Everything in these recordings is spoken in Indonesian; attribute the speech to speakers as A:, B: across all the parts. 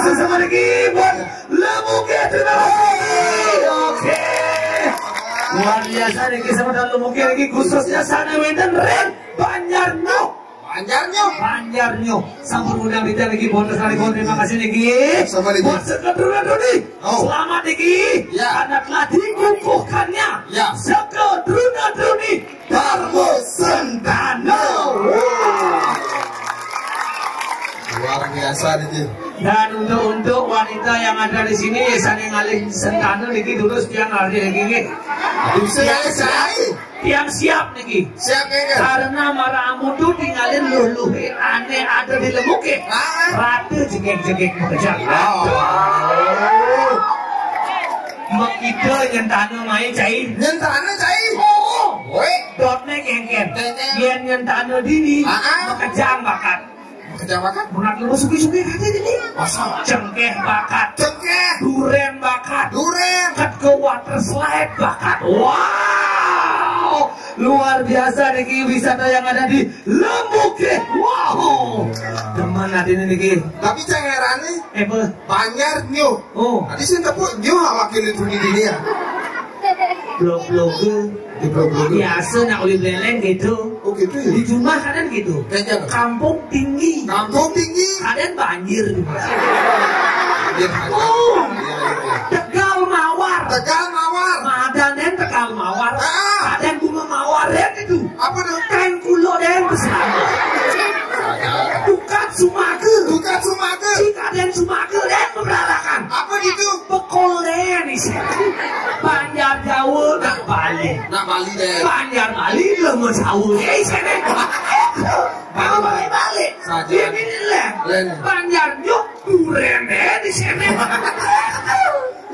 A: kasih sama lagi buat Lemuke. Terima kasih. Oke. Luar biasa lagi sama dan Lemuke lagi khususnya sana Weden Ren Banjarnyo. Banjarnyo. Sampun undang kita lagi bonus kali bon. Terima kasih lagi. Buat sekedruna Doni. Selamat lagi. Karena telah dikukuhkannya. Sekedruna Doni Darmo Sentano.
B: Luar biasa nih.
A: Dan untuk wanita yang ada di sini saling ngalih Sentano niki dulu yang ada lagi. Yang siap niki.
B: Siap niki.
A: Karena marah amudu tinggalin luluhin aneh ada di Lemuke. Ratu jegek-jegek bekerja. Mak kita nyentano main cai.
B: Nyentano cai.
A: Oh.
B: Woi.
A: Dotnya kengken. Yen nyentano dini. Makejang bakat. Bunak lu suki-suki aja ini. Cengkeh bakat. Duren bakat. Ket ke water slide bakat. Wow. Luar biasa nih wisata yang ada di Lemuke. Wow. Teman nanti nih.
B: Tapi cengeran nih. Banjarnyo.
A: Oh.
B: Tadi sih tepuk nyo wakil itu di dunia.
A: Blog-blog. Biasa nak oleh beleng gitu.
B: Oh gitu ya?
A: Di rumah kalian gitu. Kampung tinggi. Kalian banjir di mana? Tegal Mawar. Madanen Tegal Mawar. Kalian bunga mawar ya gitu.
B: Apa tuh?
A: Kain kulo dan bersama. Dukat Sumake. Jika dan Sumake dan memberatakan.
B: Apa gitu?
A: Bekol dan isi. Banjar Jawa nak Bali.
B: Deh.
A: Banjar Bali lemes Jawa ya isi. Kalau balik. Ini lah. Banjar Juk duren deh di sini.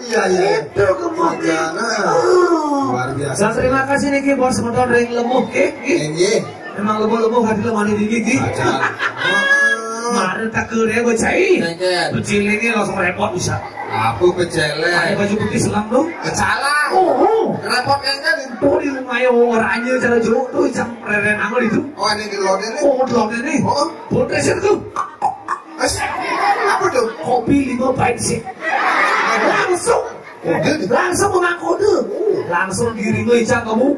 B: Iya.
A: Itu kemudian.
B: Luar biasa.
A: Dan terima kasih nih bos sebentar dari Lemuke. Emang lemuh hati lemani di gigi. Kemarin tak kere gue cai. Kecil ini langsung repot bisa.
B: Aku kecele.
A: Pakai baju putih selam dong.
B: Kecalang. Repot kan?
A: Tuh di rumah ya orangnya cara jauh tuh jam reren angol itu.
B: Oh ini di lode nih.
A: Di lode nih. Potresir tuh.
B: Apa tuh?
A: Kopi 5 pint sih. Langsung mengakode. Langsung diri lo icang kamu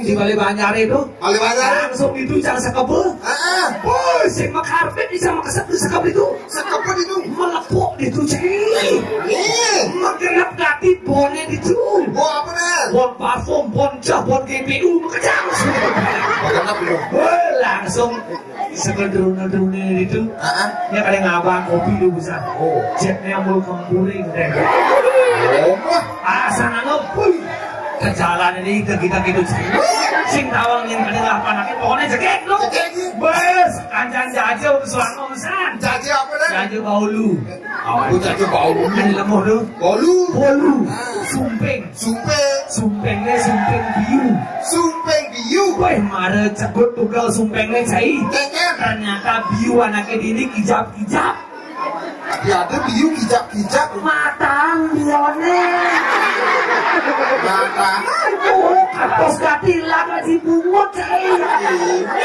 A: di Bali Banjar itu. Langsung itu icang sekebe. Boy, sing makarpet icang sekep itu. Melepuk itu cai. Makenap gati bonnya itu.
B: Apa nih?
A: Bon parfum, bon jah, bon GPU makejang. Langsung sekedruna itu. Ya kalian ngabang kopi dulu bisa. Jetnya mau kempuling deh. Sana ngepuy ke jalan ini ke kita gitu sing tawang yang kedengar panaknya pokoknya jegek lu bes kancan jaja udah suang mesan
B: Jaja apa dah?
A: jaja baulu
B: Aku jaja baulu
A: ini lemah lu bolu sumpengnya sumpeng biu weh mare cekut tugal sumpengnya cai ternyata biu anaknya ini kijap-kijap
B: ya ada biu kijap-kijap
A: matang bione
B: matang
A: kapos gatila gaji bungut cai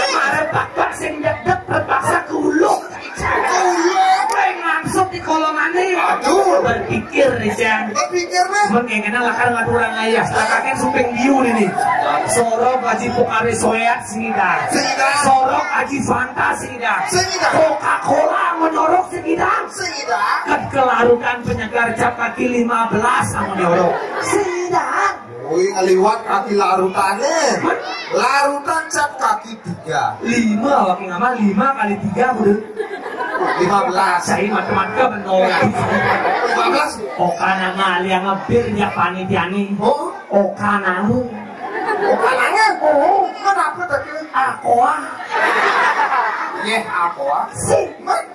A: mare bak-bak sing dek-dek terpaksa kuluk langsung di kolongannya berpikir nih Cang mengengena lakar ngaturang ayah lakakan sumpeng biu ini sorok aji pokare soyat singidang sorok aji fanta singidang Coca-Cola menorok singidang kelarutan penyegar cap kaki 15 sama nyorok singidang
B: woi ngeliwat kaki larutannya larutan cap kaki 3
A: 5 wakil ngamal 5 kali 3 udah 15 saya matematika menolak
B: 15
A: okana ngali yang ngebir ya panitiani okana
B: okananya kenapa tadi
A: akoa
B: akoa
A: sih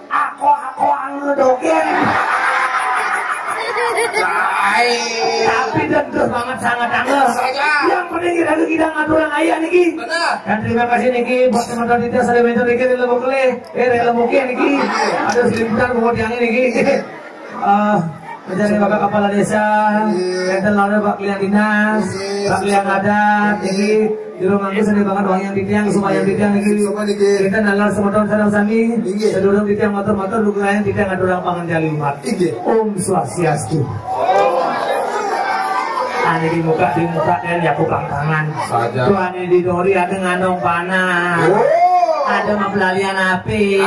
A: akoa ngedogen tapi dendus banget sangat angel yang penting kita ngaturang ayah niki dan terima kasih niki buat teman-teman kita saya bentar niki di Lemuke Lemuke niki ada selimputan buat yang ini niki menjadi Bapak Kepala Desa enten lalu Pak Klian Dinas Pak Klian Adat niki Jero mangke sedih banget wong yang titiang supaya titiang iki. Kita nalar semoton sareng sami. Sedurung titiang motor-motor lugayan titiang aturang panganjali umat. Om Swastiastu. Ane di muka dan ya kupang tangan. Tuhan di dori ada nganong panah. Ada mapelalian api.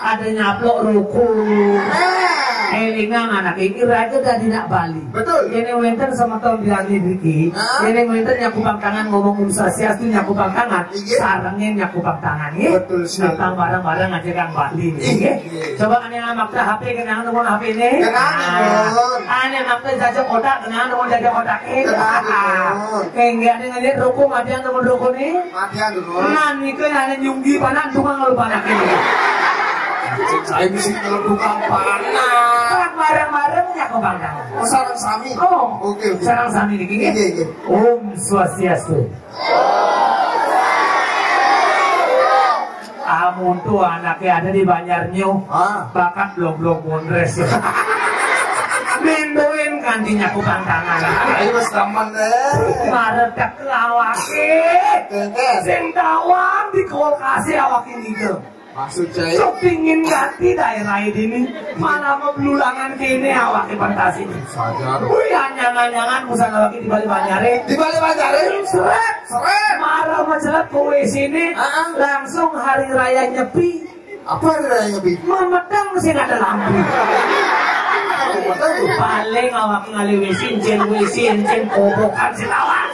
A: Ada nyaplok ruku. Elingan anak ini raja dari nak Bali.
B: Betul.
A: Ini wenten sama tahun bilangin Riki. Ini wenten nyakupang tangan ngomong Swastiastu nyakupang tangan. Sarangin nyakupang tangan.
B: Betul sih.
A: Tentang barang-barang aja kang Bali. Coba ane makta HP kenangan nomor HP ini. Ane makta jajak kotak kenangan nomor jajak kotak ini. Kayak ane ngeliat ruku matian nomor ruku ini.
B: Matian dulu.
A: Nani kan ane nyunggi panas tukang lu panas ini.
B: Saya mesti kalau tukang panah.
A: Barang-barang nyakupang tangan.
B: Oh, sarang sami.
A: Oh,
B: oke.
A: Sarang sami ini gini. Om Swastiastu. Amun tuh anaknya ada di Banjarnyo. Bakat belum mondres. Mendoin kanti nyakupang tangan.
B: Ayo mas taman deh.
A: Maredak lawake. Sing tawang di kulkase awak ini tuh.
B: Maksud saya
A: So pingin ganti daerah ini malah memblulangan kini awak di pentas ini.
B: Sajar.
A: Wih anyangan-anyangan musang awak di Bali Banjare.
B: Di Bali Banjare.
A: Seret. Marah mencelat kowe sini. Langsung hari raya Nyepi.
B: Apa hari raya Nyepi?
A: Memedang mesti ada lampu. Paling awak ngali wisin, cen kobokan selawan.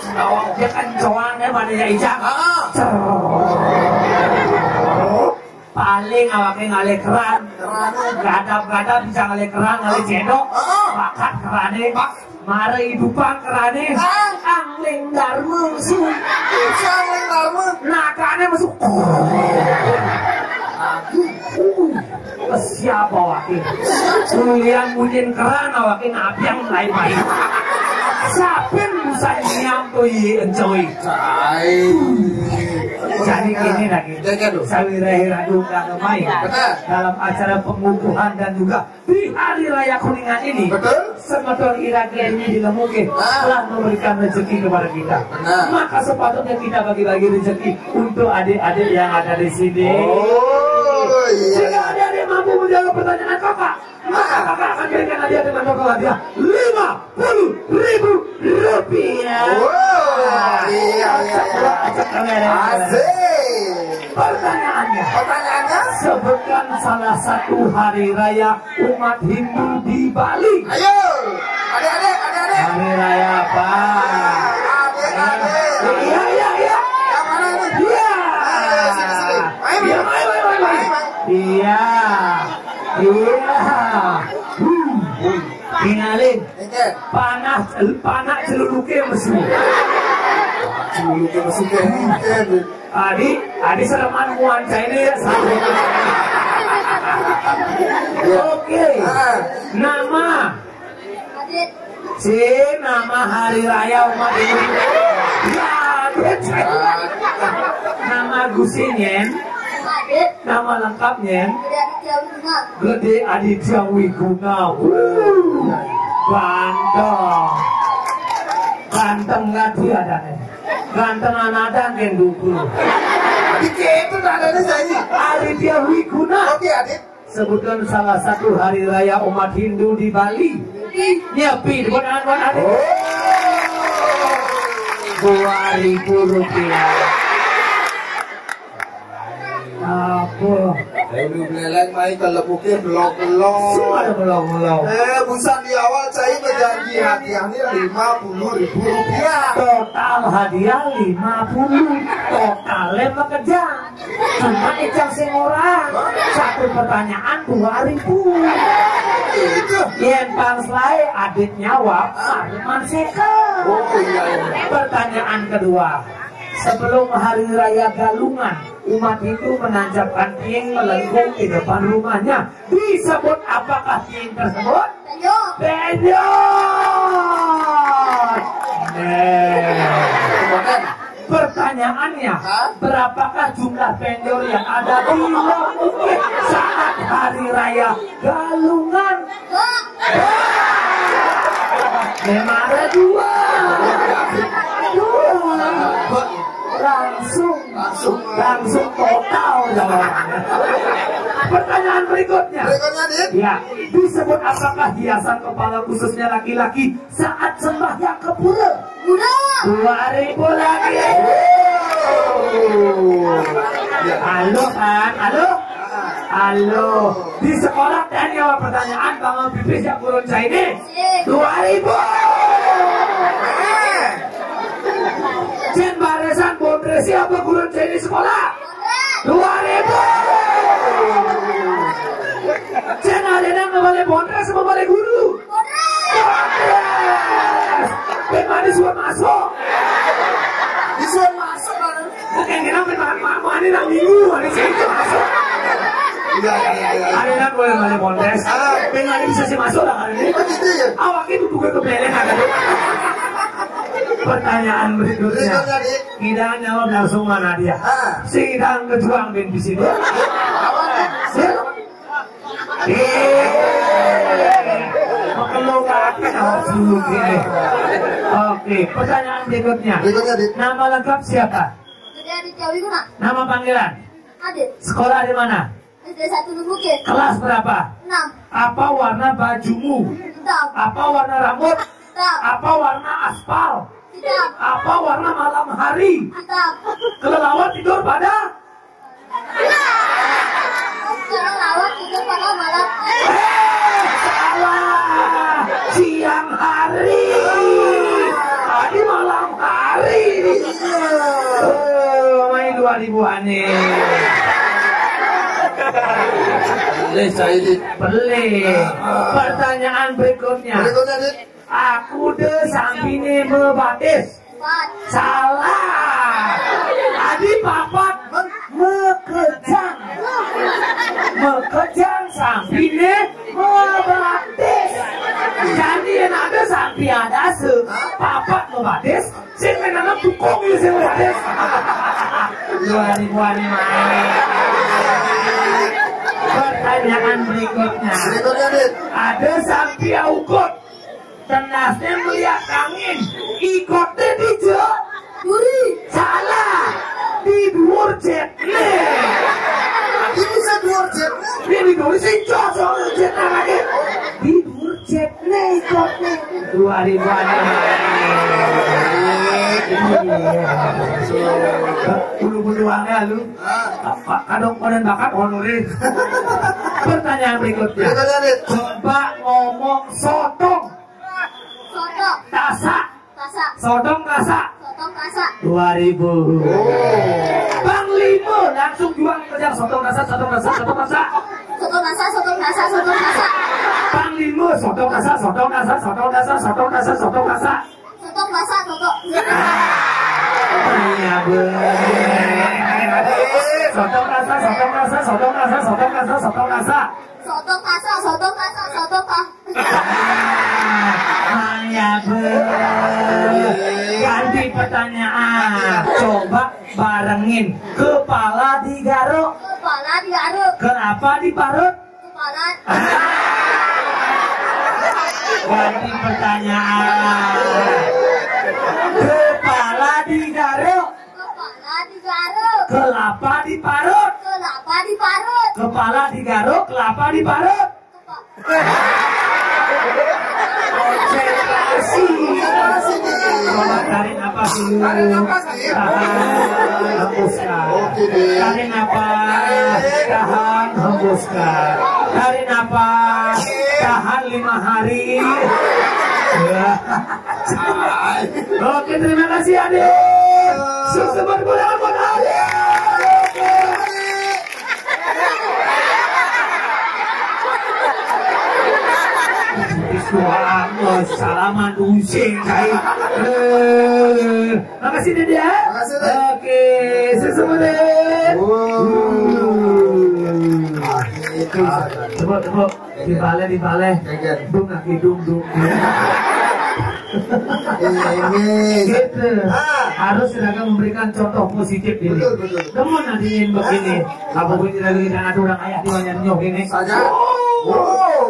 A: Dia kan coangnya pada ya ijak. Paling awake ngale keran, gadap-gadap bisa ngale keran, ngale cendok, bakat kerane, mare hidupang kerane, angling darmu musuh,
B: Angling darmu,
A: nakane masuk. Siapa awake? Kulian munyin keran awake nabiang lain-lain. Sapin busan nyam tuh enjoy. Jadi gini lagi, Sawirahi Ragu Kagemai dalam acara pengukuhan dan juga di hari raya Kuningan ini, semeton Iraga ini dilemukin telah memberikan rezeki kepada kita. Maka sepatutnya kita bagi-bagi rezeki untuk adik-adik yang ada di sini. Jika adik-adik mampu menjawab pertanyaan kakak, maka kakak akan berikan hadiah dengan total hadiah 50.000 rupiah. Pertanyaannya, sebutkan salah satu hari raya umat Hindu di Bali.
B: Ayo, adik-adik.
A: Hari raya apa?
B: Adik-adik.
A: Iya.
B: Yang mana ini?
A: Iya. Iya. Ingalin. Panah celuluke mesu.
B: Celuluke mesu ke.
A: Adi sereman muanca ini ya sampai. Oke. Nama. Nama hari raya umat ini. Nama Gusinyen. Nama lengkapnya Gede Aditya Wiguna. Ganteng nggak dia adanya. Ganteng anak yang dulu.
B: Itu adanya saya.
A: Aditya Wiguna.
B: Oke adik.
A: Sebutkan salah satu hari raya umat Hindu di Bali. Nyepi buat adik. 2.000 rupiah. Apa?
B: Saya udah beleleng main kelepuknya belok-belok.
A: Semua ada belok-belok.
B: Busan di awal saya berjanji hadiahnya 50.000 rupiah.
A: Total hadiah 50. Totalnya bekerja. Cuma ijang sing orang. Satu pertanyaan 2.000.
B: Itu.
A: Yen pangslai adit nyawab Arman Seka.
B: Oh iya.
A: Pertanyaan kedua. Sebelum hari raya Galungan, umat Hindu menancapkan tiang melengkung di depan rumahnya. Disebut apakah tiang tersebut? Penyot. Pertanyaannya, berapakah jumlah pendor yang ada di Lombok saat hari raya Galungan? Memang ada dua. langsung total jawabannya. Pertanyaan berikutnya. Ya, disebut apakah hiasan kepala khususnya laki-laki saat sembahyang ke pura? 2000 lagi. Halo kan? Halo. Di sekolah dan jawab pertanyaan bangun pipis yang kurun saya ini 2000. Cen barisan bondre siapa kurun saya di sekolah 2000. Cen ada kembali bondre sama kembali guru. Bagaimana disuruh masuk? Disuruh masuk kan? Bukan kena bagaimana ini nak minggu hari sini masuk. Iya. Hari ini boleh balik bondres. Bagaimana bisa sih masuk lah hari ini? Begitu ya? Awak itu bukan kebeleng ada. Pertanyaan berikutnya. Kita jawab langsung mana dia? Sidang kejuang di sini. Oke, pertanyaan berikutnya. Nama lengkap siapa? Nama panggilan?
C: Adit.
A: Sekolah di mana?
C: SD 1 Bukit.
A: Kelas berapa?
C: 6.
A: Apa warna bajumu?
C: Hitam.
A: Apa warna rambut?
C: Hitam.
A: Apa warna aspal?
C: Hitam.
A: Apa warna malam hari?
C: Hitam.
A: Kelelawar tidur pada?
C: Kelelawar tidur pada malam.
A: Salah. Siang hari. Tadi malam hari. Main 2000-an nih. Boleh. Pertanyaan berikutnya. Aku sampine mebatis. Salah. Tadi papat mekejang. Mekejang sampine mebatis. Jadi yang ada sampai ada papat mebatis. Sing menanam tukung itu sing mebatis. 2000-an main. Pertanyaan berikutnya. Ada sampai ukut. Tenasnya melihat angin. Ikutnya di duri. Salah. Di dhuwur jetne. Ini bisa dhuwur jetne. Ini dhuwur sing cocok jetne lagi. Di dhuwur jetne ikutnya. 2000-an. Bulu-buluannya lu. Kadang konen bakat honorir. Pertanyaan berikutnya. Coba ngomong sotong.
C: Sotong.
A: Tasak. Sotong tasak. 2000. Panglima langsung juang kejar sotong tasak. Panglima sotong tasak. Iya Sotong rasa. Ganti pertanyaan. Coba barengin. Kepala digaruk. Kenapa diparut? Ganti pertanyaan. Kepala digaruk. Kelapa diparut. Kepala digaruk, kelapa diparut. Konsentrasi. Tarik napas dulu. Tahan, hembuskan. Tarik napas, tahan, hembuskan. Tarik napas, tahan 5 hari. Oke, terima kasih adik. Sukses bergulang buat adik. Salaman using kai. Makasih Dede ya. Oke, sesuai. Coba di balai. Dung lagi dung. Gitu. Harus silakan memberikan contoh positif ini. Namun nanti begini, apapun tidak kita ada orang ayah di banyak nyok ini.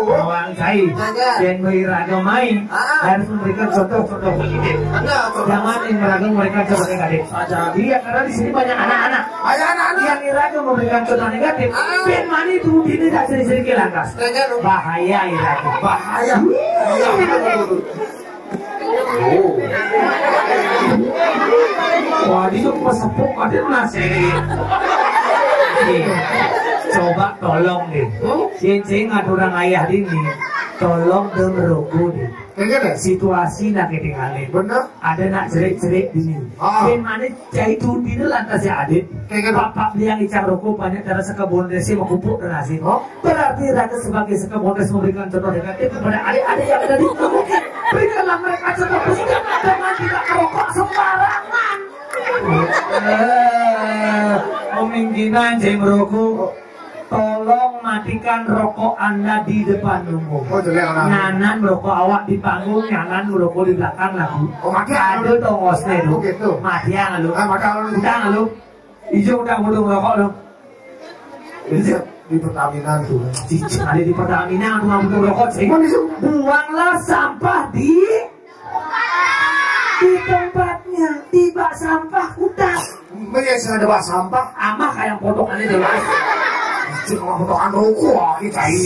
A: Bawang cai. Dan mereka main harus memberikan contoh-contoh positif. Jangan mereka coba negatif. Iya, karena di sini banyak anak-anak. Yang mereka memberikan contoh negatif. Ben mani itu ini tak sering-sering kelantas. Bahaya Iraga.
B: Bahaya.
A: Wah, itu pesepuk ada nasi. Coba tolong deh. Cincin orang ayah ini. Tolong dong merokok deh. Situasi nak ketinggalan.
B: Bener.
A: Ada nak jerik-jerik ini. Ben mana cai tu di lantas ya adik. Bapak beli yang icang rokok banyak cara sekebun desi mengkumpul dan nasi. Berarti rakyat sebagai sekebun desi memberikan contoh negatif kepada adik-adik yang ada di rumah. Berikanlah mereka contoh positif dengan tidak merokok sembarangan. Kemungkinan cai merokok. Tolong matikan rokok Anda di depan umum. Nganan rokok awak di panggung, nganan rokok di belakang lagu. Ada tongosnya lu. Mati yang lu. Udah lu. Ijo udah rokok lu.
B: Di Pertamina tuh.
A: Ada di Pertamina tuh ngambil rokok sih. Buanglah sampah di tempatnya. Di bak sampah udah.
B: Biasa ada bak sampah.
A: Amah kayak potongannya deh.
B: Potongan rokok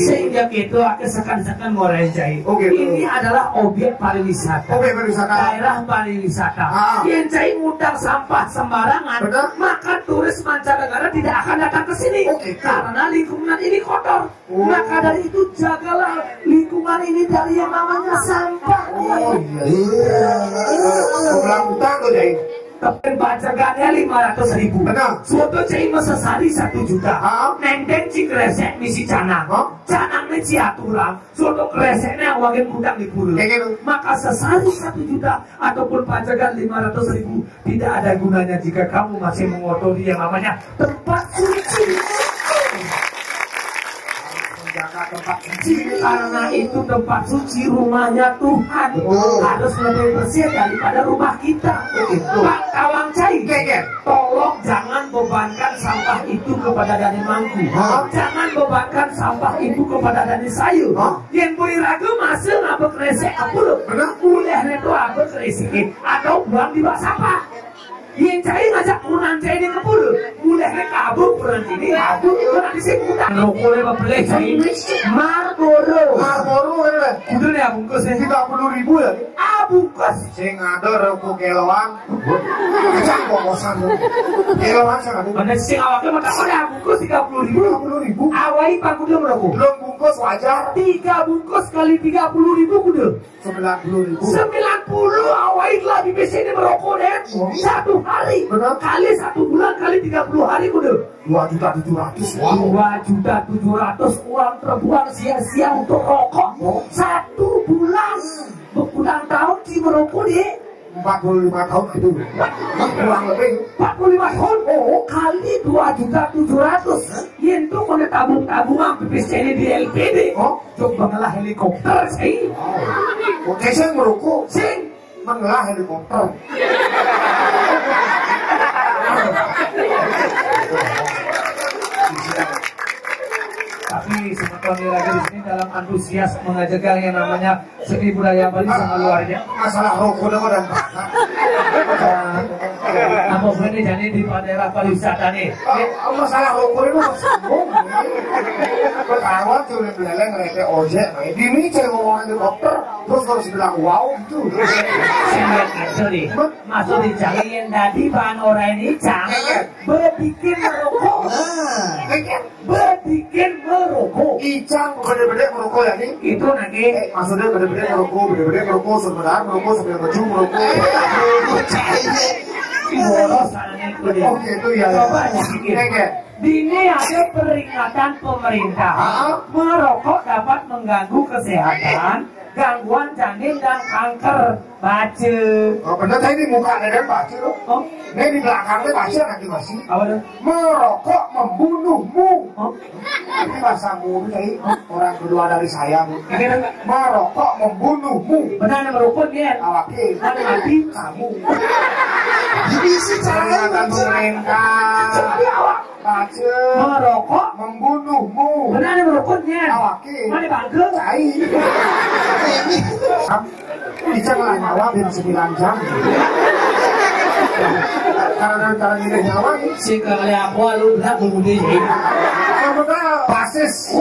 A: sehingga gitu sekan-sekan goreng cai. Ini adalah objek pariwisata. Daerah pariwisata. Yang cai ngundang sampah sembarangan, maka turis mancanegara tidak akan datang ke sini karena lingkungan ini kotor. Maka dari itu jagalah lingkungan ini dari yang namanya sampah. Tapi pajagannya 500.000. Suatu cai mesesari 1 juta. Nendeng cik resek misi canang. Canangnya ciaturan. Suatu reseknya wagin gudang di puluh. Maka sesari 1 juta ataupun pajagan 500.000 tidak ada gunanya jika kamu masih mengotori yang namanya tempat suci. Tempat suci karena itu tempat suci rumahnya Tuhan. Harus lebih bersih daripada rumah kita. Pak Kawang Cai, tolong jangan bebankan sampah itu kepada Dani Mangku. Jangan bebankan sampah itu kepada Dani Sayu. Yang boleh ragu masuk apa kresek apa lu? Boleh itu apa kresek atau buang di bak sampah. Yang cai ngajak kurang cai di kebun, mulai kabur kurang ini, kabur kurang di sini. Rokok lewat beli cai, Marlboro udah ya bungkusnya
B: 30.000 ya?
A: Bungkus.
B: Sing ada rokok kiloan, kecak bosan. Kiloan sangat.
A: Mana sing awaknya mau tak ada bungkus 30.000. Awai pakuda merokok.
B: Belum bungkus wajar.
A: 3 bungkus kali 30.000 kuda.
B: 90.000.
A: 90 awai lah di BC ini merokok deh. 1 hari. Kali 1 bulan kali 30 hari kuda.
B: 2.700.000.
A: 2.700.000 uang terbuang sia-sia untuk rokok. 1 bulan. Berpulang tahun si merokok deh
B: 45 tahun itu kurang lebih
A: 45 tahun kali 2.700.000 itu kena tabung-tabungan PPC ini di LPD coba mengelah helikopter sih
B: oke sing merokok
A: sing
B: mengelah helikopter
A: tapi sebetulnya lagi di sini dalam antusias mengajarkan yang namanya seni budaya Bali sangat luarnya.
B: Masalah rokok dan
A: apa boleh jadi di daerah pariwisata nih?
B: Masalah rokok itu sambung. Pertama tuh beleng ngerete ojek, ini cari ngomong helikopter, terus harus bilang wow gitu.
A: Saya aja nih, masuk di jangan tadi bahan orang ini jangan berbikin merokok. Berbikin merokok.
B: Icang beda-beda merokok ya nih?
A: Itu nanti
B: maksudnya beda-beda merokok sebenarnya merokok sambil baju merokok.
A: Boros anaknya itu dia.
B: Oke itu ya.
A: Coba pikir. Dini ada peringatan pemerintah. Merokok dapat mengganggu kesehatan, gangguan janin dan kanker. Baca.
B: Oh bener saya ini muka ada baca loh. Ini di belakangnya baca nanti masih.
A: Apa tuh?
B: Merokok membunuhmu. Ini bahasa mulut tadi orang kedua dari saya. Merokok membunuhmu.
A: Benar merokok dia.
B: Awake.
A: Mana mati
B: kamu. Jadi sih peringatan pemerintah.
A: Jadi awak
B: Pacet.
A: Merokok.
B: Membunuhmu.
A: Benar nih merokoknya.
B: Awaki.
A: Mana bangke?
B: Cai. Bisa ngelah nyawa bin 9 jam. Karena nilai nyawa ini.
A: Si kali aku lu berat kemudian jadi.
B: Basis.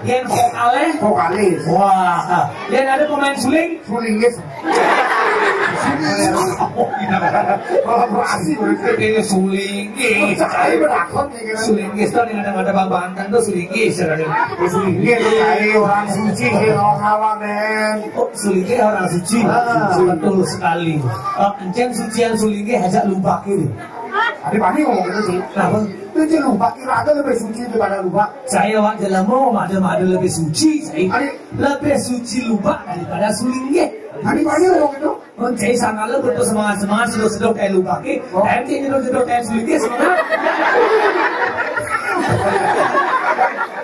A: Yang vokalis.
B: Vokalis.
A: Wah. Yang ada pemain suling.
B: Sulingis. Kolaborasi
A: Ini sulingis.
B: Cai berakon
A: Sulingis tuh yang ada bang Banten tuh sulingis.
B: Sulingis cai orang suci orang awam men.
A: Oh, sulingis orang suci. Betul sekali. Encen sucian sulingis ajak lupa kiri.
B: Ada pani ngomong gitu sih.
A: Kenapa?
B: Itu lupa kira ada lebih suci daripada lupa.
A: Saya wak dalam mau ada lebih suci. Saya lebih suci lupa daripada sulingis.
B: Ada pani ngomong gitu.
A: Saya sangat lo betul semangat sedot kayak lupa ke. Nanti sedot kayak sulingis semangat.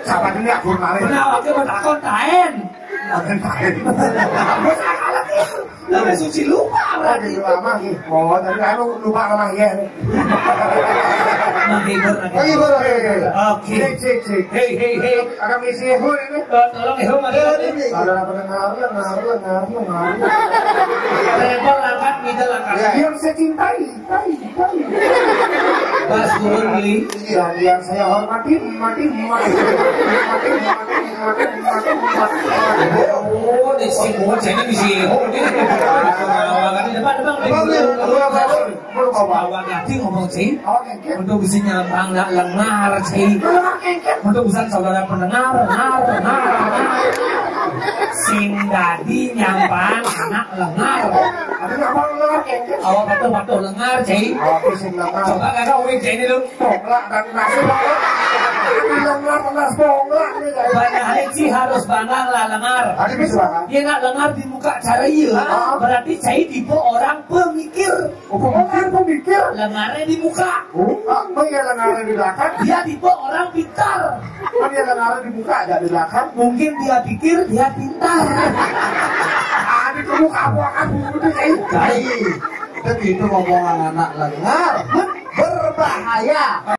B: Siapa ini aku nari?
A: Benar waktu mau takon taen. Lebih suci lupa berarti.
B: Lama sih. Oh, tadi aku lupa nama ya.
A: Menghibur. Oke.
B: Cek.
A: Hei.
B: Ada misi hul ini.
A: Tolong Ehum ada.
B: Ada pendengar.
A: Rebel langkat, kita langkat.
B: Yang saya cintai.
A: Bas turun beli.
B: Dan yang saya hormati, mati.
A: Oh, di sini jadi di sini. Awak di depan. Awak nanti ngomong sih. Untuk bisa nyampang lengar sih. Untuk bisa saudara pendengar, Sindadi nyampang anak lengar. Awak patuh lengar sih. Coba kakak uing sini dulu. Banyak hari sih harus bangga lah lengar. Dia nak lengar di muka cara iya. Berarti saya tipe orang pemikir.
B: Pemikir.
A: Lengarnya di muka.
B: Dia lengarnya di belakang.
A: Dia tipe orang pintar.
B: Dia lengarnya di muka, ada di belakang.
A: Mungkin dia pikir dia pintar.
B: Di muka aku akan bunuh
A: Begitu ngomongan anak lengar berbahaya.